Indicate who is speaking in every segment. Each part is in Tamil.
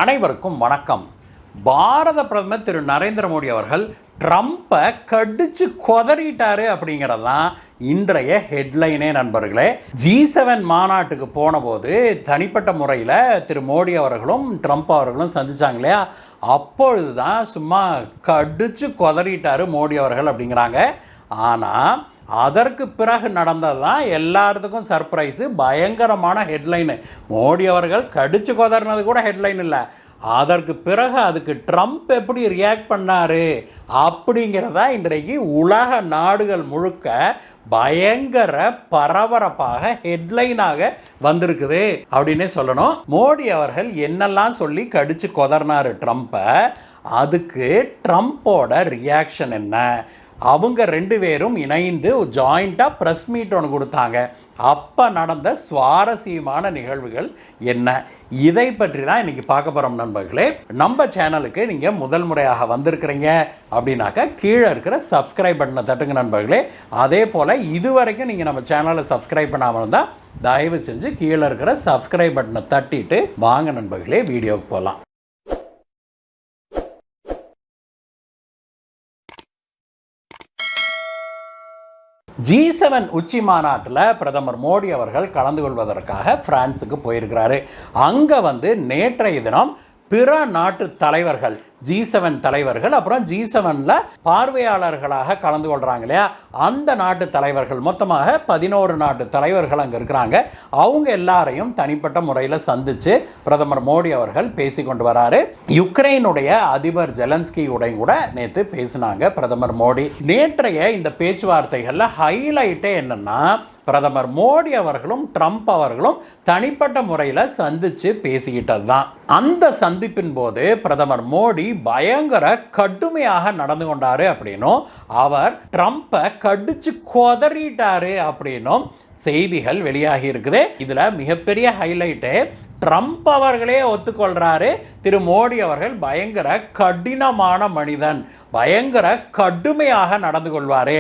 Speaker 1: அனைவருக்கும் வணக்கம். பாரத பிரதமர் திரு நரேந்திர மோடி அவர்கள் ட்ரம்ப்பை கடிச்சு கொதறிட்டாரு அப்படிங்கிறது தான் இன்றைய ஹெட்லைனே நண்பர்களே. G7 மாநாட்டுக்கு போன போது தனிப்பட்ட முறையில் திரு மோடி அவர்களும் ட்ரம்ப் அவர்களும் சந்திச்சாங்க இல்லையா, அப்பொழுது தான் சும்மா கடிச்சு கொதறிட்டாரு மோடி அவர்கள் அப்படிங்கிறாங்க. ஆனால் அதற்கு பிறகு நடந்தது தான் எல்லாத்துக்கும் சர்ப்ரைஸு, பயங்கரமான ஹெட்லைனு. மோடி அவர்கள் கடிச்சு கொதறினது கூட ஹெட்லைன் இல்லை, அதற்கு பிறகு அதுக்கு ட்ரம்ப் எப்படி ரியாக்ட் பண்ணார் அப்படிங்கிறதா இன்றைக்கு உலக நாடுகள் முழுக்க பயங்கர பரபரப்பாக ஹெட்லைனாக வந்திருக்குது அப்படின்னே சொல்லணும். மோடி அவர்கள் என்னெல்லாம் சொல்லி கடிச்சு கொதறினார் ட்ரம்ப்பை, அதுக்கு ட்ரம்ப்போட ரியாக்ஷன் என்ன, அவங்க ரெண்டு பேரும் இணைந்து ஜாயிண்ட்டாக ப்ரெஸ் மீட் ஒன்று கொடுத்தாங்க, அப்போ நடந்த சுவாரஸ்யமான நிகழ்வுகள் என்ன, இதை பற்றி தான் இன்றைக்கி பார்க்க போகிறோம் நண்பர்களே. நம்ம சேனலுக்கு நீங்கள் முதல் முறையாக வந்திருக்கிறீங்க அப்படின்னாக்கா கீழே இருக்கிற சப்ஸ்கிரைப் பட்டனை தட்டுங்க நண்பர்களே. அதே போல் இதுவரைக்கும் நீங்கள் நம்ம சேனலை சப்ஸ்கிரைப் பண்ணாமல் இருந்தால் தயவு செஞ்சு கீழே இருக்கிற சப்ஸ்கிரைப் பட்டனை தட்டிட்டு வாங்க நண்பர்களே வீடியோவுக்கு போகலாம். G7 உச்சி மாநாட்டில் பிரதமர் மோடி அவர்கள் கலந்து கொள்வதற்காக பிரான்ஸுக்கு போயிருக்கிறாரு. அங்கே நேற்றைய தினம் பிற நாட்டு தலைவர்கள், G7 தலைவர்கள், அப்புறம் G7ல் பார்வையாளர்களாக கலந்து கொள்கிறாங்க இல்லையா, அந்த நாட்டு தலைவர்கள் மொத்தமாக 11 நாட்டு தலைவர்கள் அங்கே இருக்கிறாங்க. அவங்க எல்லாரையும் தனிப்பட்ட முறையில் சந்தித்து பிரதமர் மோடி அவர்கள் பேசி கொண்டு வராரு. யுக்ரைனுடைய அதிபர் ஜெலன்ஸ்கியுடன் கூட நேற்று பேசினாங்க பிரதமர் மோடி. நேற்றைய இந்த பேச்சுவார்த்தைகளில் ஹைலைட்டே என்னன்னா, பிரதமர் மோடி அவர்களும் ட்ரம்ப் அவர்களும் தனிப்பட்ட முறையில் சந்தித்து பேசிக்கிட்டது தான். அந்த சந்திப்பின் போது பிரதமர் மோடி பயங்கர கடுமையாக நடந்து கொண்டாரு அப்படின்னும், அவர் ட்ரம்ப்பை கடிச்சு கொதறிட்டாரு அப்படின்னும் செய்திகள் வெளியாகி இருக்குது. இதுல மிகப்பெரிய ஹைலைட்டு, ட்ரம்ப் அவர்களே ஒத்துக்கொள்றாரு திரு மோடி அவர்கள் பயங்கர கடினமான மனிதன், பயங்கர கடுமையாக நடந்து கொள்வாரு,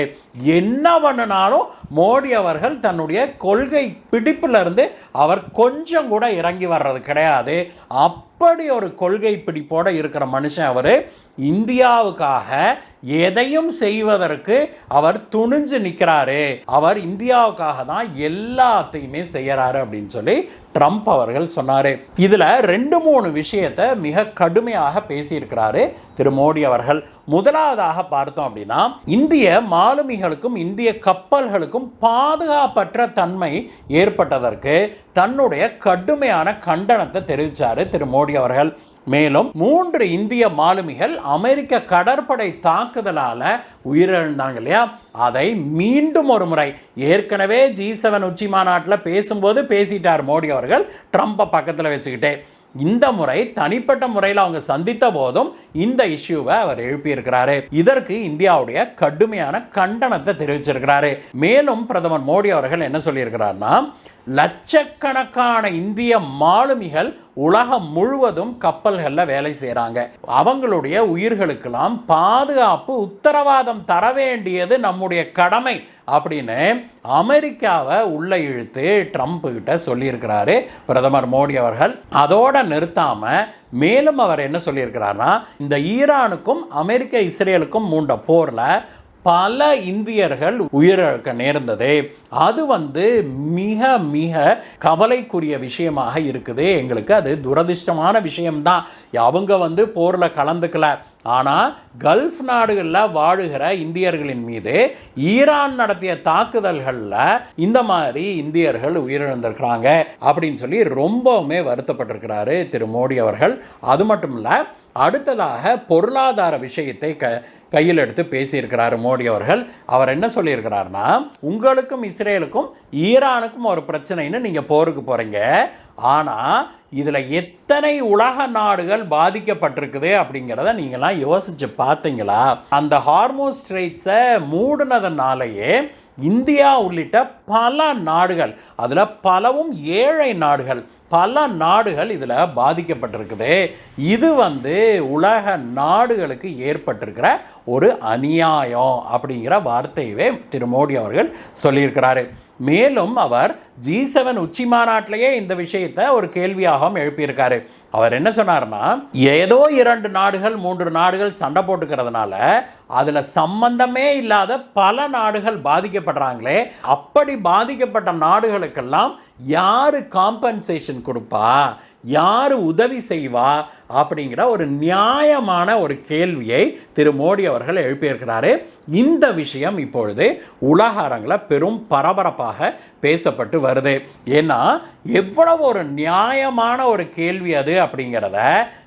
Speaker 1: என்ன பண்ணினாலும் மோடி அவர்கள் தன்னுடைய கொள்கை பிடிப்பிலிருந்து அவர் கொஞ்சம் கூட இறங்கி வர்றது கிடையாது, அப்படி ஒரு கொள்கை பிடிப்போட இருக்கிற மனுஷன் அவர். இந்தியாவுக்காக எதையும் செய்வதற்கு அவர் துணிஞ்சு நிற்கிறாரு, அவர் இந்தியாவுக்காக தான் எல்லாத்தையுமே செய்யறாரு அப்படின்னு சொல்லி ட்ரம்ப் அவர்கள் சொன்னாரு. இதுல 2-3 விஷயத்தை மிக கடுமையாக பேசியிருக்கிறாரு திரு மோடி அவர்கள். முதலாவதாக பார்த்தோம் அப்படின்னா, இந்திய மாலுமிகளுக்கும் இந்திய கப்பல்களுக்கும் பாதுகாப்பற்ற தன்மை ஏற்பட்டதற்கு தன்னுடைய கடுமையான கண்டனத்தை தெரிவித்தார் திரு மோடி அவர்கள். மேலும் 3 இந்திய மாலுமிகள் அமெரிக்க கடற்படை தாக்குதலால் உயிரிழந்தாங்க இல்லையா, அதை மீண்டும் ஒரு முறை ஏற்கனவே G7 உச்சி மாநாட்டில் பேசும்போது பேசிட்டார் மோடி அவர்கள் ட்ரம்ப்பை பக்கத்தில் வச்சுக்கிட்டே. இந்த முறை தனிப்பட்ட முறையில் அவங்க சந்தித்த போதும் இந்த இஷ்யூவை அவர் எழுப்பியிருக்கிறாரு. இதற்கு இந்தியாவுடைய கடுமையான கண்டனத்தை தெரிவிச்சிருக்கிறாரு. மேலும் பிரதமர் மோடி அவர்கள் என்ன சொல்லியிருக்கிறார்னா, லட்சக்கணக்கான இந்திய மாலுமிகள் உலகம் முழுவதும் கப்பல்களில் வேலை செய்கிறாங்க, அவங்களுடைய உயிர்களுக்கெல்லாம் பாதுகாப்பு உத்தரவாதம் தர வேண்டியது நம்முடைய கடமை அப்படின்னு அமெரிக்காவை உள்ள இழுத்து ட்ரம்ப் கிட்ட சொல்லியிருக்கிறாரு பிரதமர் மோடி அவர்கள். அதோட நிறுத்தாம மேலும் அவர் என்ன சொல்லியிருக்கிறார்னா, இந்த ஈரானுக்கும் அமெரிக்க இஸ்ரேலுக்கும் மூண்ட போர்ல பல இந்தியர்கள் உயிரிழக்க நேர்ந்தது, அது மிக மிக கவலைக்குரிய விஷயமாக இருக்குது, எங்களுக்கு அது துரதிர்ஷ்டமான விஷயம்தான். அவங்க போரில் கலந்துக்கல, ஆனால் கல்ஃப் நாடுகளில் வாழுகிற இந்தியர்களின் மீது ஈரான் நடத்திய தாக்குதல்களில் இந்த மாதிரி இந்தியர்கள் உயிரிழந்திருக்கிறாங்க அப்படின்னு சொல்லி ரொம்பவுமே வருத்தப்பட்டிருக்கிறாரு திரு மோடி அவர்கள். அது மட்டும் இல்லை, அடுத்ததாக பொருளாதார விஷயத்தை கையில் எடுத்து பேசியிருக்கிறார் மோடி அவர்கள். அவர் என்ன சொல்லியிருக்கிறார்னா, உங்களுக்கும் இஸ்ரேலுக்கும் ஈரானுக்கும் ஒரு பிரச்சனைன்னு நீங்கள் போருக்கு போகிறீங்க, ஆனால் இதில் எத்தனை உலக நாடுகள் பாதிக்கப்பட்டிருக்குது அப்படிங்கிறத நீங்களாம் யோசிச்சு பார்த்தீங்களா? அந்த ஹார்மோஸ் ஸ்ட்ரெய்ட்ஸை மூடினதுனாலேயே இந்தியா உள்ளிட்ட பல நாடுகள், அதில் பலவும் ஏழை நாடுகள், பல நாடுகள் இதில் பாதிக்கப்பட்டிருக்குது. இது உலக நாடுகளுக்கு ஏற்பட்டிருக்கிற ஒரு அநியாயம் அப்படிங்கிற வார்த்தையவே திரு மோடி அவர்கள் சொல்லியிருக்கிறாரு. மேலும் அவர் G7 உச்சி மாநாட்டிலேயே இந்த விஷயத்தை ஒரு கேள்வியாகவும் எழுப்பியிருக்காரு. அவர் என்ன சொன்னார்னா, ஏதோ 2 நாடுகள் 3 நாடுகள் சண்டை போட்டுக்கிறதுனால அதில் சம்பந்தமே இல்லாத பல நாடுகள் பாதிக்கப்படுறாங்களே, அப்படி பாதிக்கப்பட்ட நாடுகளுக்கெல்லாம் யாரு காம்பன்சேஷன் கொடுப்பா, யார் உதவி செய்வா அப்படிங்கிற ஒரு நியாயமான ஒரு கேள்வியை திரு மோடி அவர்கள் எழுப்பியிருக்கிறாரு. இந்த விஷயம் இப்பொழுது உலக அரங்கில் பெரும் பரபரப்பாக பேசப்பட்டு வருது. ஏன்னா எவ்வளவு ஒரு நியாயமான ஒரு கேள்வி அது அப்படிங்கிறத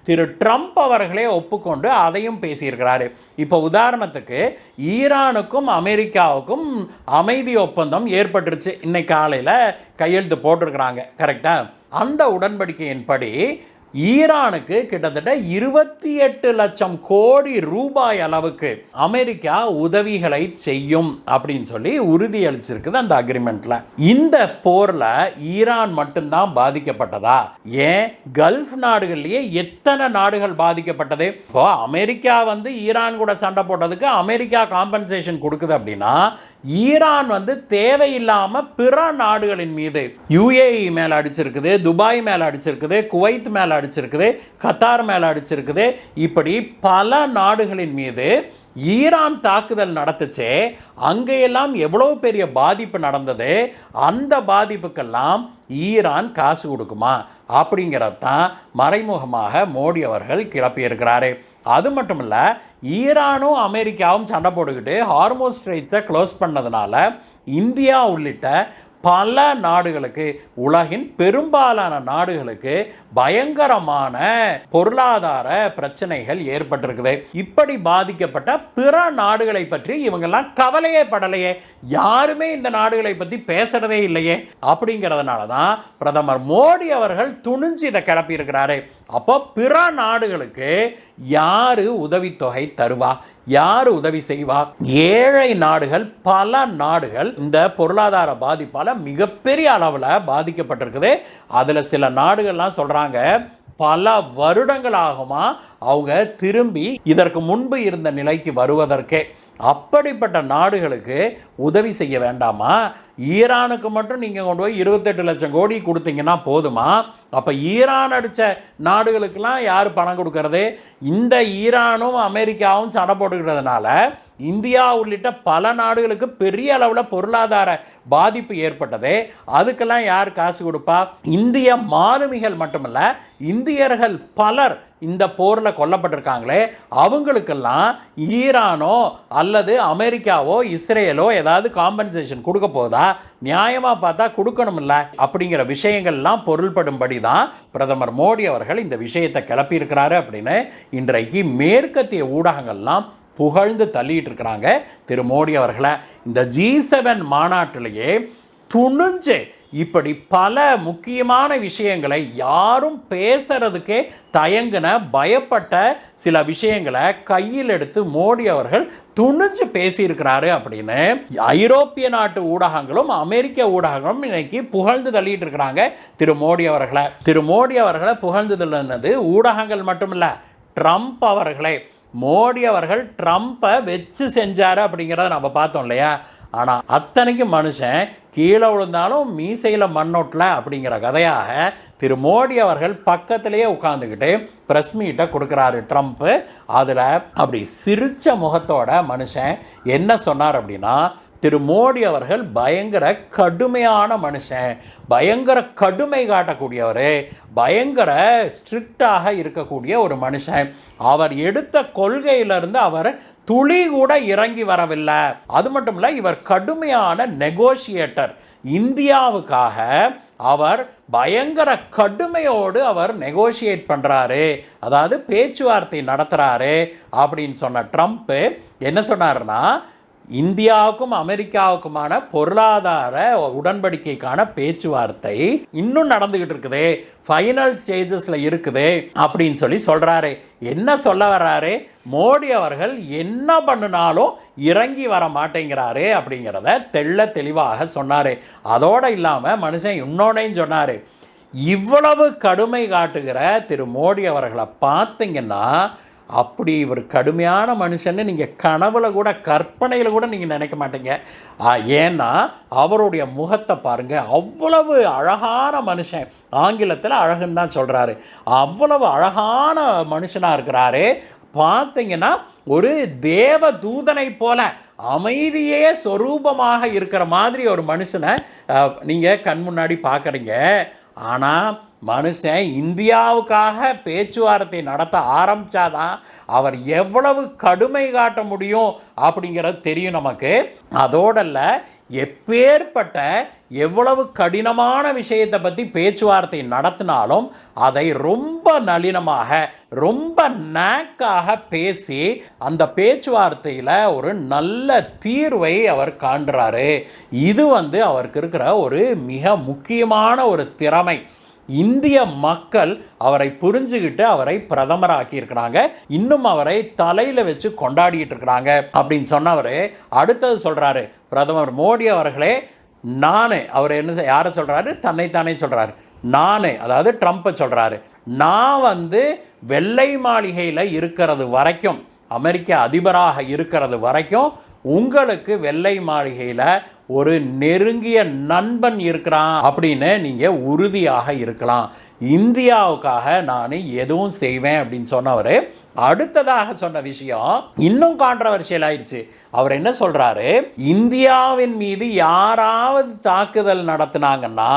Speaker 1: திரு ட்ரம்ப் அவர்களே ஒப்புக்கொண்டு அதையும் பேசியிருக்கிறாரு. இப்போ உதாரணத்துக்கு ஈரானுக்கும் அமெரிக்காவுக்கும் அமைதி ஒப்பந்தம் ஏற்பட்டுருச்சு. இன்னைக்கு காலையில் கையெழுத்து போட்டிருக்கிறாங்க, கரெக்டா? அந்த உடன்படிக்கையின்படி ஈரானுக்கு கிட்டத்தட்ட 28 லட்சம் கோடி ரூபாய் அளவுக்கு அமெரிக்கா உதவிகளை செய்யும் அப்படின்னு சொல்லி உறுதியளிச்சிருக்குது அந்த அக்ரிமெண்ட்ல. இந்த போர்ல ஈரான் மட்டும்தான் பாதிக்கப்பட்டதா? ஏன் கல்ஃப் நாடுகள்லயே எத்தனை நாடுகள் பாதிக்கப்பட்டது? இப்போ அமெரிக்கா ஈரான் கூட சண்டை போட்டதுக்கு அமெரிக்கா காம்பன்சேஷன் கொடுக்குது அப்படின்னா, ஈரான் தேவையில்லாம பிற நாடுகளின் மீது யுஏஇ மேல அடிச்சிருக்குது, துபாய் மேல அடிச்சிருக்குது, குவைத் மேல அடிச்சிருக்குது, கத்தார் மேல அடிச்சிருக்குது. இப்படி பல நாடுகளின் மீது ஈரான் தாக்குதல் நடத்துச்சே, அங்கெல்லாம் எவ்வளவு பெரிய பாதிப்பு நடந்தது. அந்த பாதிப்புக்கெல்லாம் ஈரான் காசு கொடுக்குமா அப்படிங்கிறதான் மறைமுகமாக மோடி அவர்கள் கிளப்பியிருக்கிறாரு. அது மட்டும் இல்லை, ஈரானும் அமெரிக்காவும் சண்டை போட்டுக்கிட்டு ஹார்மோஸ் ஸ்ட்ரெய்ட்ஸை க்ளோஸ் பண்ணதுனால இந்தியா உள்ளிட்ட பல நாடுகளுக்கு, உலகின் பெரும்பாலான நாடுகளுக்கு பயங்கரமான பொருளாதார பிரச்சனைகள் ஏற்பட்டிருக்குது. இப்படி பாதிக்கப்பட்ட பிற நாடுகளை பற்றி இவங்கெல்லாம் கவலையே படலையே, யாருமே இந்த நாடுகளை பற்றி பேசுறதே இல்லையே. அப்படிங்கிறதுனால தான் பிரதமர் மோடி அவர்கள் துணிஞ்சு இதை கிளப்பி இருக்கிறாரு. அப்போ பிற நாடுகளுக்கு யாரு உதவித்தொகை தருவா, யார் உதவி செய்வா? ஏழை நாடுகள், பல நாடுகள் இந்த பொருளாதார பாதிப்பால் மிகப்பெரிய அளவில் பாதிக்கப்பட்டிருக்குது. அதில் சில நாடுகள்லாம் சொல்கிறாங்க, பல வருடங்களாகுமா அவங்க திரும்பி இதற்கு முன்பு இருந்த நிலைக்கு வருவதற்கே. அப்படிப்பட்ட நாடுகளுக்கு உதவி செய்ய வேண்டாமா? ஈரானுக்கு மட்டும் நீங்கள் கொண்டு போய் 28 லட்சம் கோடி கொடுத்தீங்கன்னா போதுமா? அப்போ ஈரான் அடித்த நாடுகளுக்கெல்லாம் யார் பணம் கொடுக்கறது? இந்த ஈரானும் அமெரிக்காவும் சண்டை போட்டுக்கிறதுனால இந்தியா உள்ளிட்ட பல நாடுகளுக்கு பெரிய அளவில் பொருளாதார பாதிப்பு ஏற்பட்டது. அதுக்கெல்லாம் யார் காசு கொடுப்பா? இந்திய மாலுமிகள் மட்டுமல்ல, இந்தியர்கள் பலர் இந்த போரில் கொல்லப்பட்டிருக்காங்களே, அவங்களுக்கெல்லாம் ஈரானோ அல்லது அமெரிக்காவோ இஸ்ரேலோ ஏதாவது காம்பன்சேஷன் கொடுக்க போதா? நியாயமாக பார்த்தா கொடுக்கணும்ல. அப்படிங்கிற விஷயங்கள்லாம் பொருள்படும்படி தான் பிரதமர் மோடி அவர்கள் இந்த விஷயத்தை கிளப்பியிருக்கிறாரு அப்படின்னு இன்றைக்கு மேற்கத்திய ஊடகங்கள்லாம் புகழ்ந்து தள்ளிட்டு இருக்கிறாங்க திரு மோடி அவர்களை. இந்த G7 மாநாட்டிலேயே துணிஞ்சு இப்படி பல முக்கியமான விஷயங்களை யாரும் பேசுறதுக்கே தயங்கின, பயப்பட்ட சில விஷயங்களை கையில் எடுத்து மோடி அவர்கள் துணிஞ்சு பேசியிருக்கிறாரு அப்படின்னு ஐரோப்பிய நாட்டு ஊடகங்களும் அமெரிக்க ஊடகங்களும் இன்னைக்கு புகழ்ந்து தள்ளிட்டு இருக்கிறாங்க திரு மோடி அவர்களை. திரு மோடி அவர்களை புகழ்ந்து தள்ளினது ஊடகங்கள் மட்டுமில்ல, ட்ரம்ப் அவர்களே. மோடி அவர்கள் ட்ரம்ப்பை வச்சு செஞ்சாரு அப்படிங்கிறத நம்ம பார்த்தோம் இல்லையா? ஆனால் அத்தனைக்கும் மனுஷன் கீழே விழுந்தாலும் மீசையில் மண்ணோட்டல அப்படிங்கிற கதையாக திரு மோடி அவர்கள் பக்கத்திலேயே உட்காந்துக்கிட்டு ப்ரெஸ் மீட்டை கொடுக்குறாரு ட்ரம்ப்பு. அதில் அப்படி சிரிச்ச முகத்தோட மனுஷன் என்ன சொன்னார் அப்படின்னா, திரு மோடி அவர்கள் பயங்கர கடுமையான மனுஷன், பயங்கர கடுமை காட்டக்கூடியவர், பயங்கர ஸ்ட்ரிக்டாக இருக்கக்கூடிய ஒரு மனுஷன். அவர் எடுத்த கொள்கையிலிருந்து அவர் துளி கூட இறங்கி வரவில்லை. அது மட்டும் இல்லை, இவர் கடுமையான நெகோஷியேட்டர். இந்தியாவுக்காக அவர் பயங்கர கடுமையோடு அவர் நெகோஷியேட் பண்ணுறாரு, அதாவது பேச்சுவார்த்தை நடத்துகிறாரு அப்படின்னு சொன்ன ட்ரம்ப் என்ன சொன்னார்னா, இந்தியாவுக்கும் அமெரிக்காவுக்குமான பொருளாதார உடன்படிக்கைக்கான பேச்சுவார்த்தை இன்னும் நடந்துகிட்டு இருக்குது, ஃபைனல் ஸ்டேஜஸ்ல இருக்குது அப்படின்னு சொல்லி சொல்றாரு. என்ன சொல்ல வர்றாரு? மோடி அவர்கள் என்ன பண்ணினாலும் இறங்கி வர மாட்டேங்கிறாரு அப்படிங்கிறத தெள்ள தெளிவாக சொன்னாரு. அதோட இல்லாம மனுஷன் இன்னொன்னையும் சொன்னாரு, இவ்வளவு கடுமை காட்டுகிற திரு மோடி அவர்களை பார்த்தீங்கன்னா அப்படி இவர் கடுமையான மனுஷன்னு நீங்கள் கனவுல கூட கற்பனையில் கூட நீங்கள் நினைக்க மாட்டீங்க. ஏன்னா அவருடைய முகத்தை பாருங்கள், அவ்வளவு அழகான மனுஷன். ஆங்கிலத்தில் அழகுன்னு தான் சொல்கிறாரு. அவ்வளவு அழகான மனுஷனாக இருக்கிறாரு. பார்த்தீங்கன்னா ஒரு தேவ தூதனை போல அமைதியே சொரூபமாக இருக்கிற மாதிரி ஒரு மனுஷனை நீங்கள் கண் முன்னாடி பார்க்குறீங்க. ஆனால் மனுஷன் இந்தியாவுக்காக பேச்சுவார்த்தை நடத்த ஆரம்பித்தாதான் அவர் எவ்வளவு கடுமை காட்ட முடியும் அப்படிங்கிறது தெரியும் நமக்கு. அதோடல்ல, எப்பேற்பட்ட எவ்வளவு கடினமான விஷயத்தை பற்றி பேச்சுவார்த்தை நடத்தினாலும் அதை ரொம்ப நளினமாக ரொம்ப நாக்காக பேசி அந்த பேச்சுவார்த்தையில் ஒரு நல்ல தீர்வை அவர் காண்றாரு. இது அவருக்கு இருக்கிற ஒரு மிக முக்கியமான ஒரு திறமை. இந்திய மக்கள் அவரை புரிஞ்சுக்கிட்டு அவரை பிரதமராக்கி இருக்கிறாங்க. இன்னும் அவரை தலையில் வச்சு கொண்டாடிட்டு இருக்கிறாங்க அப்படின்னு சொன்னவர் அடுத்தது சொல்கிறாரு, பிரதமர் மோடி அவர்களே, நானே, அவர் என்ன யாரை சொல்கிறாரு, தன்னைத்தானே சொல்கிறாரு, நானே, அதாவது ட்ரம்ப்பை சொல்கிறாரு, நான் வெள்ளை மாளிகையில் இருக்கிறது வரைக்கும், அமெரிக்க அதிபராக இருக்கிறது வரைக்கும் உங்களுக்கு வெள்ளை மாளிகையில் ஒரு நெருங்கிய நண்பன் இருக்கிறான் அப்படின்னு நீங்கள் உறுதியாக இருக்கலாம். இந்தியாவுக்காக நான் எதுவும் செய்வேன் அப்படின்னு சொன்னவர் அடுத்ததாக சொன்ன விஷயம் இன்னும் கான்ட்ரவர்ஷியல் ஆயிடுச்சு. அவர் என்ன சொல்றாரு, இந்தியாவின் மீது யாராவது தாக்குதல் நடத்தினாங்கன்னா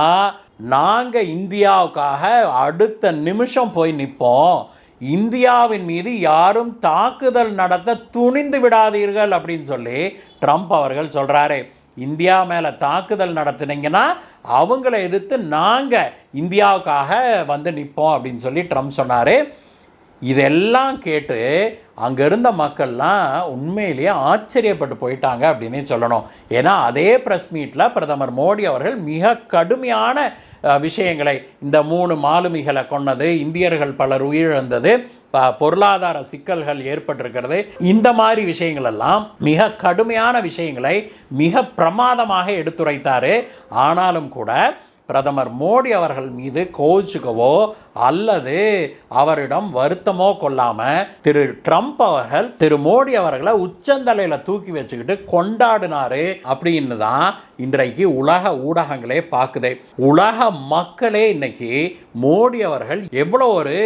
Speaker 1: நாங்கள் இந்தியாவுக்காக அடுத்த நிமிஷம் போய் நிற்போம். இந்தியாவின் மீது யாரும் தாக்குதல் நடத்த துணிந்து விடாதீர்கள் அப்படின்னு சொல்லி ட்ரம்ப் அவர்கள் சொல்கிறாரு. இந்தியா மேலே தாக்குதல் நடத்துனீங்கன்னா அவங்கள எதிர்த்து நாங்கள் இந்தியாவுக்காக நிற்போம் அப்படின்னு சொல்லி ட்ரம்ப் சொன்னார். இதெல்லாம் கேட்டு அங்கே இருந்த மக்கள்லாம் உண்மையிலேயே ஆச்சரியப்பட்டு போயிட்டாங்க அப்படின்னே சொல்லணும். ஏன்னா அதே ப்ரெஸ் மீட்டில் பிரதமர் மோடி அவர்கள் மிக கடுமையான விஷயங்களை, இந்த 3 மாலுமிகளை கொன்னது, இந்தியர்கள் பலர் உயிரிழந்தது, பொருளாதார சிக்கல்கள் ஏற்பட்டிருக்கிறது, இந்த மாதிரி விஷயங்கள் எல்லாம் மிக கடுமையான விஷயங்களை மிக பிரமாதமாக எடுத்துரைத்தார். ஆனாலும் கூட பிரதமர் மோடி அவர்கள் மீது கோச்சுக்கவோ அல்லது அவரிடம் வருத்தமோ கொள்ளாமல் திரு ட்ரம்ப் அவர்கள் திரு மோடி அவர்களை உச்சந்தலையில் தூக்கி வச்சுக்கிட்டு கொண்டாடினாரு அப்படின்னு தான் இன்றைக்கு உலக ஊடகங்களே பார்க்குது. உலக மக்களே இன்னைக்கு மோடி அவர்கள் எவ்வளோ ஒரு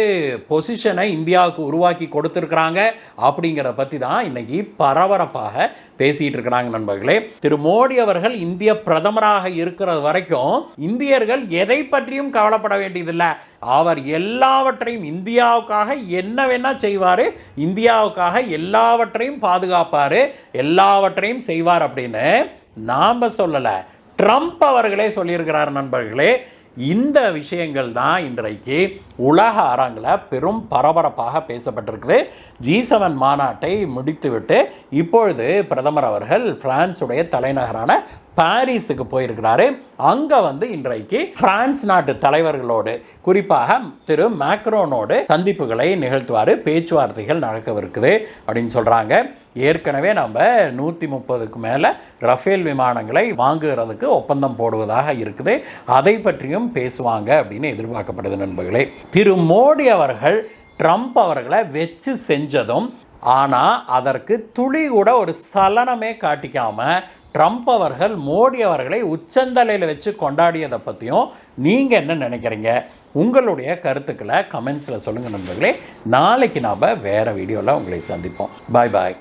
Speaker 1: பொசிஷனை இந்தியாவுக்கு உருவாக்கி கொடுத்துருக்குறாங்க அப்படிங்கிறத பற்றி தான் இன்னைக்கு பரபரப்பாக பேசிகிட்டு இருக்கிறாங்க. நண்பர்களே, திரு மோடி அவர்கள் இந்திய பிரதமராக இருக்கிறது வரைக்கும் இந்தியர்கள் எதை பற்றியும் கவலைப்பட வேண்டியதில்லை. அவர் எல்லாவற்றையும் இந்தியாவுக்காக என்ன வேணா செய்வார், இந்தியாவுக்காக எல்லாவற்றையும் பாதுகாப்பார், எல்லாவற்றையும் செய்வார் அப்படின்னு நாம் சொல்லலை, ட்ரம்ப் அவர்களே சொல்லியிருக்கிறார். நண்பர்களே, இந்த விஷயங்கள் தான் இன்றைக்கு உலக அரங்கில் பெரும் பரபரப்பாக பேசப்பட்டிருக்குது. G7 மாநாட்டை முடித்துவிட்டு இப்பொழுது பிரதமர் அவர்கள் பிரான்ஸுடைய தலைநகரான பாரிஸுக்கு போயிருக்கிறாரு. அங்கே இன்றைக்கு பிரான்ஸ் நாட்டு தலைவர்களோடு, குறிப்பாக திரு மேக்ரோனோடு சந்திப்புகளை நிகழ்த்துவார், பேச்சுவார்த்தைகள் நடக்கவிருக்குது அப்படின்னு சொல்கிறாங்க. ஏற்கனவே நம்ம 130க்கு மேலே ரஃபேல் விமானங்களை வாங்குகிறதுக்கு ஒப்பந்தம் போடுவதாக இருக்குது. அதை பற்றியும் பேசுவாங்க அப்படின்னு எதிர்பார்க்கப்படுது. நண்பர்களே, திரு மோடி அவர்கள் ட்ரம்ப் அவர்களை வச்சு செஞ்சதும், ஆனால் அதற்கு துளி கூட ஒரு சலனமே காட்டிக்காமல் ட்ரம்ப் அவர்கள் மோடி அவர்களை உச்சந்தலையில் வச்சு கொண்டாடியதை பற்றியும் நீங்கள் என்ன நினைக்கிறீங்க? உங்களுடைய கருத்துக்களை கமெண்ட்ஸில் சொல்லுங்கள் நண்பர்களே. நாளைக்கு நாம் வேறு வீடியோவில் உங்களை சந்திப்போம். பாய் பாய்.